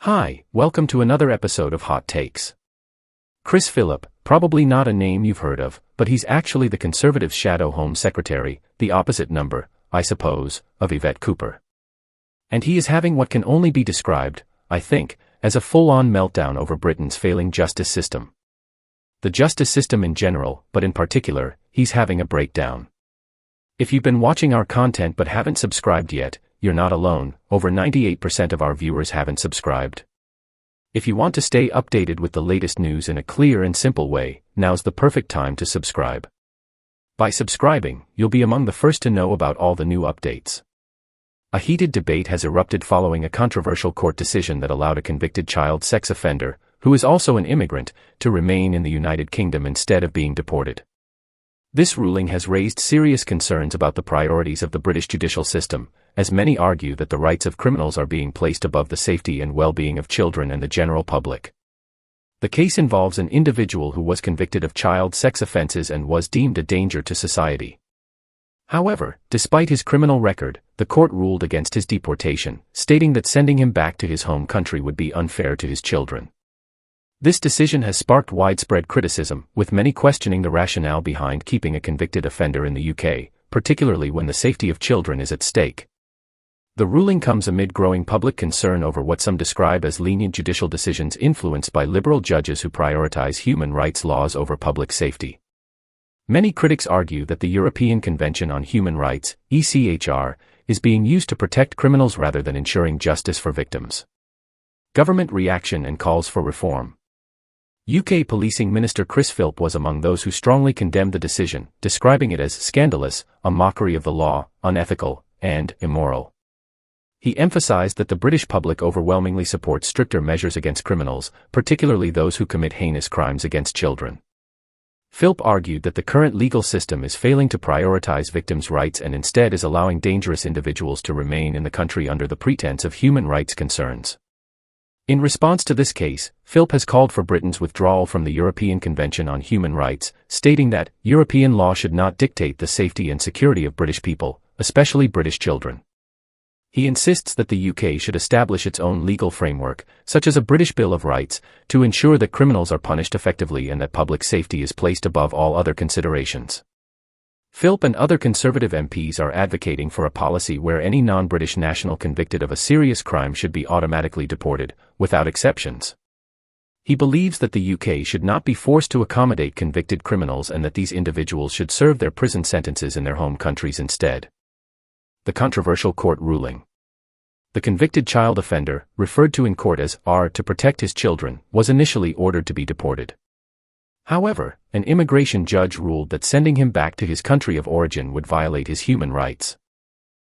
Hi, welcome to another episode of Hot Takes. Chris Philp, probably not a name you've heard of, but he's actually the Conservatives' shadow Home Secretary, the opposite number, I suppose, of Yvette Cooper. And he is having what can only be described, I think, as a full-on meltdown over Britain's failing justice system. The justice system in general, but in particular, he's having a breakdown. If you've been watching our content but haven't subscribed yet, you're not alone. Over 98% of our viewers haven't subscribed. If you want to stay updated with the latest news in a clear and simple way, now's the perfect time to subscribe. By subscribing, you'll be among the first to know about all the new updates. A heated debate has erupted following a controversial court decision that allowed a convicted child sex offender, who is also an immigrant, to remain in the United Kingdom instead of being deported. This ruling has raised serious concerns about the priorities of the British judicial system, as many argue that the rights of criminals are being placed above the safety and well-being of children and the general public. The case involves an individual who was convicted of child sex offences and was deemed a danger to society. However, despite his criminal record, the court ruled against his deportation, stating that sending him back to his home country would be unfair to his children. This decision has sparked widespread criticism, with many questioning the rationale behind keeping a convicted offender in the UK, particularly when the safety of children is at stake. The ruling comes amid growing public concern over what some describe as lenient judicial decisions influenced by liberal judges who prioritize human rights laws over public safety. Many critics argue that the European Convention on Human Rights, ECHR, is being used to protect criminals rather than ensuring justice for victims. Government reaction and calls for reform. UK Policing Minister Chris Philp was among those who strongly condemned the decision, describing it as scandalous, a mockery of the law, unethical, and immoral. He emphasized that the British public overwhelmingly supports stricter measures against criminals, particularly those who commit heinous crimes against children. Philp argued that the current legal system is failing to prioritize victims' rights and instead is allowing dangerous individuals to remain in the country under the pretense of human rights concerns. In response to this case, Philp has called for Britain's withdrawal from the European Convention on Human Rights, stating that European law should not dictate the safety and security of British people, especially British children. He insists that the UK should establish its own legal framework, such as a British Bill of Rights, to ensure that criminals are punished effectively and that public safety is placed above all other considerations. Philp and other Conservative MPs are advocating for a policy where any non-British national convicted of a serious crime should be automatically deported, without exceptions. He believes that the UK should not be forced to accommodate convicted criminals and that these individuals should serve their prison sentences in their home countries instead. The controversial court ruling. The convicted child offender, referred to in court as R to protect his children, was initially ordered to be deported. However, an immigration judge ruled that sending him back to his country of origin would violate his human rights.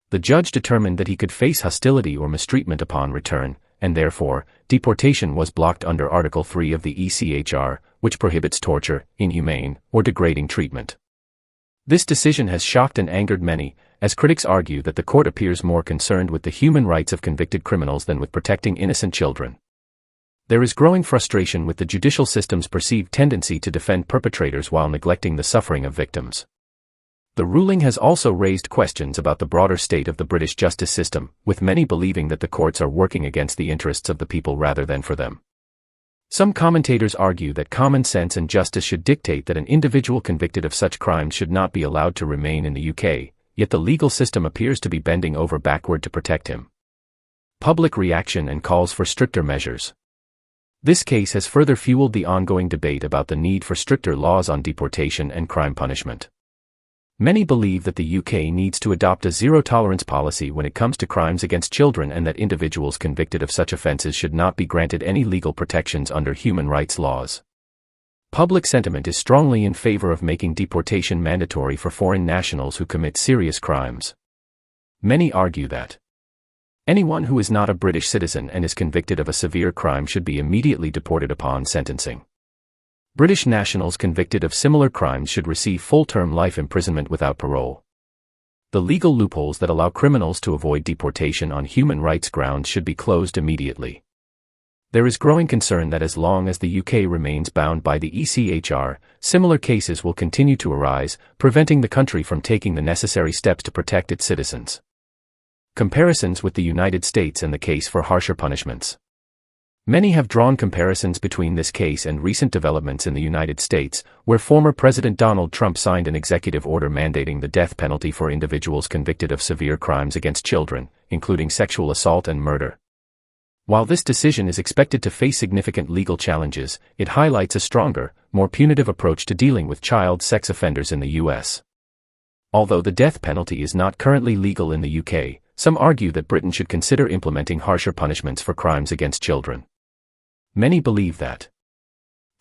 The judge determined that he could face hostility or mistreatment upon return, and therefore, deportation was blocked under Article 3 of the ECHR, which prohibits torture, inhumane, or degrading treatment. This decision has shocked and angered many, as critics argue that the court appears more concerned with the human rights of convicted criminals than with protecting innocent children. There is growing frustration with the judicial system's perceived tendency to defend perpetrators while neglecting the suffering of victims. The ruling has also raised questions about the broader state of the British justice system, with many believing that the courts are working against the interests of the people rather than for them. Some commentators argue that common sense and justice should dictate that an individual convicted of such crimes should not be allowed to remain in the UK, yet the legal system appears to be bending over backward to protect him. Public reaction and calls for stricter measures. This case has further fueled the ongoing debate about the need for stricter laws on deportation and crime punishment. Many believe that the UK needs to adopt a zero-tolerance policy when it comes to crimes against children and that individuals convicted of such offences should not be granted any legal protections under human rights laws. Public sentiment is strongly in favour of making deportation mandatory for foreign nationals who commit serious crimes. Many argue that anyone who is not a British citizen and is convicted of a severe crime should be immediately deported upon sentencing. British nationals convicted of similar crimes should receive full-term life imprisonment without parole. The legal loopholes that allow criminals to avoid deportation on human rights grounds should be closed immediately. There is growing concern that as long as the UK remains bound by the ECHR, similar cases will continue to arise, preventing the country from taking the necessary steps to protect its citizens. Comparisons with the United States and the case for harsher punishments. Many have drawn comparisons between this case and recent developments in the United States, where former President Donald Trump signed an executive order mandating the death penalty for individuals convicted of severe crimes against children, including sexual assault and murder. While this decision is expected to face significant legal challenges, it highlights a stronger, more punitive approach to dealing with child sex offenders in the U.S. Although the death penalty is not currently legal in the UK, some argue that Britain should consider implementing harsher punishments for crimes against children. Many believe that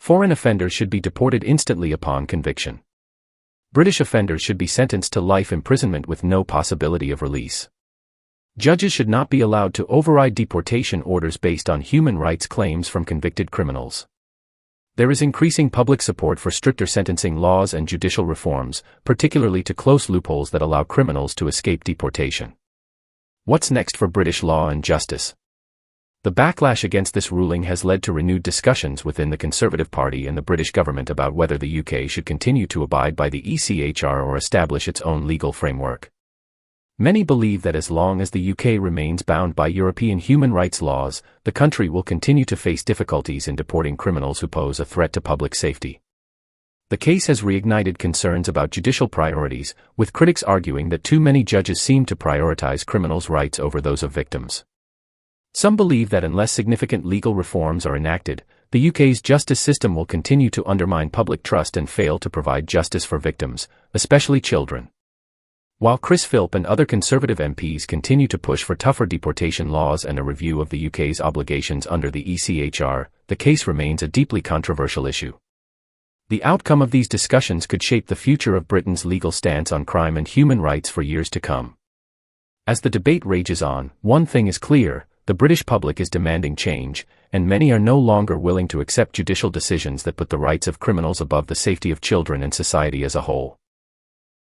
foreign offenders should be deported instantly upon conviction. British offenders should be sentenced to life imprisonment with no possibility of release. Judges should not be allowed to override deportation orders based on human rights claims from convicted criminals. There is increasing public support for stricter sentencing laws and judicial reforms, particularly to close loopholes that allow criminals to escape deportation. What's next for British law and justice? The backlash against this ruling has led to renewed discussions within the Conservative Party and the British government about whether the UK should continue to abide by the ECHR or establish its own legal framework. Many believe that as long as the UK remains bound by European human rights laws, the country will continue to face difficulties in deporting criminals who pose a threat to public safety. The case has reignited concerns about judicial priorities, with critics arguing that too many judges seem to prioritize criminals' rights over those of victims. Some believe that unless significant legal reforms are enacted, the UK's justice system will continue to undermine public trust and fail to provide justice for victims, especially children. While Philp and other Conservative MPs continue to push for tougher deportation laws and a review of the UK's obligations under the ECHR, the case remains a deeply controversial issue. The outcome of these discussions could shape the future of Britain's legal stance on crime and human rights for years to come. As the debate rages on, one thing is clear: the British public is demanding change, and many are no longer willing to accept judicial decisions that put the rights of criminals above the safety of children and society as a whole.